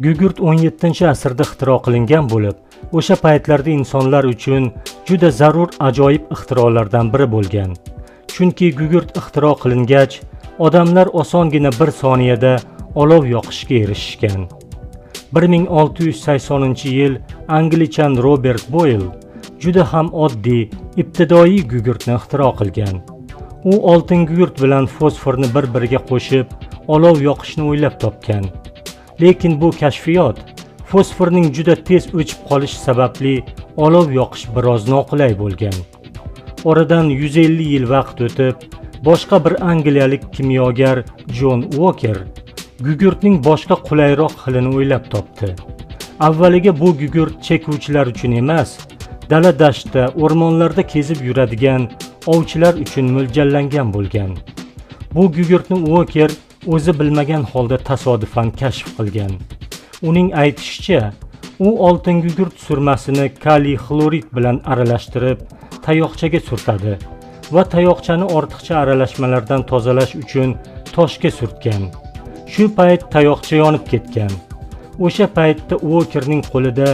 Gugurt 17-asrda ixtiro qilingan bo'lib, o'sha paytlarda insonlar uchun juda zarur ajoyib ixtirolardan biri bo'lgan. Chunki gugurt ixtiro qilingach, odamlar osongina bir soniyada olov yoqishga erishishgan. 1680-yil Anglichan Robert Boyle juda ham oddiy, ibtidoiy gugurtni ixtiro qilgan. U oltin gugurt bilan fosforni bir-biriga qo'shib, olov yoqishni o'ylab topgan. Lekin bu kashfiyot fosforning juda tez o'chib qolishi sababli olov yoqish biroz noqulay bo'lgan. Oradan 150 yil vaqt o'tib, boshqa bir angliyalik kimyogar John Walker gugurtning boshqa qulayroq xilini o'ylab topdi. Avvaliga bu gugurt chekuvchilar uchun emas, dala-dashtda, o'rmonlarda kezib yuradigan ovchilar uchun mo'ljallangan bo'lgan. Bu gugurtni Walker o'zi bilmagan holda tasodifan kashf qilgan. Uning aytishicha, u oltin gugurt surmasini kaliy xlorid bilan aralashtirib, tayoqchaga surtadi va tayoqchani ortiqcha aralashmalardan tozalash uchun toshga surtgan. Shu payt tayoqcha yonib ketgan. O'sha paytda Walkerning qo'lida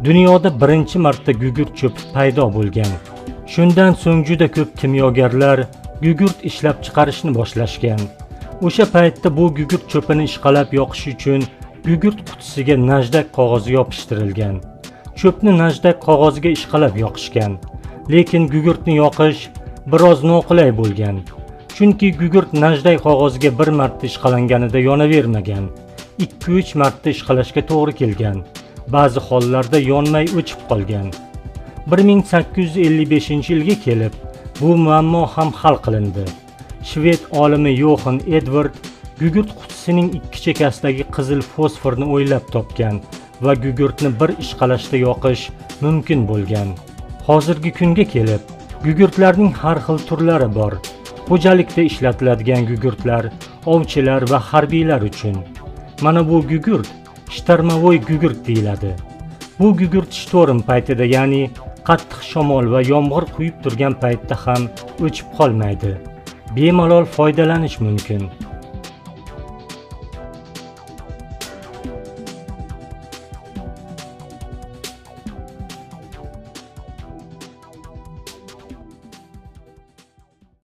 dunyoda birinchi marta gugurt cho'pi paydo bo'lgan. Shundan so'ng juda ko'p kimyogarlar gugurt ishlab chiqarishni boshlashgan. O'sha paytda bu gugurt cho'pini ishqalab yoqish uchun gugurt qutisiga najdak qog'ozi yopishtirilgan. Cho'pni najdak qog'oziga ishqalab yoqishgan. Lekin gugurtni yoqish biroz noqulay bo'lgan. Chunki gugurt najdak qog'oziga bir marta ishqalanganida yonavermagan. 2-3 marta ishqalashga to'g'ri kelgan. Ba'zi hollarda yonmay o'chib qolgan. 1855-yilga kelib, bu muammo ham hal qilindi. Shved olimi Johan Edward gugurt qutisining ikki chekkasidagi qizil fosforni o'ylab topgan va gugurtni bir ishqalashda yoqish mumkin bo'lgan. Hozirgi kunga kelib, gugurtlarning har xil turlari bor. Xo'jalikda ishlatiladigan gugurtlar, ovchilar va harbiylar uchun. Mana bu gugurt shtarmavoy gugurt deyiladi. Bu gugurt shtorm paytida, ya'ni qattiq shamol va yomg'ir quyib turgan paytda ham o'chib qolmaydi. Bemalol foydalanish mumkin.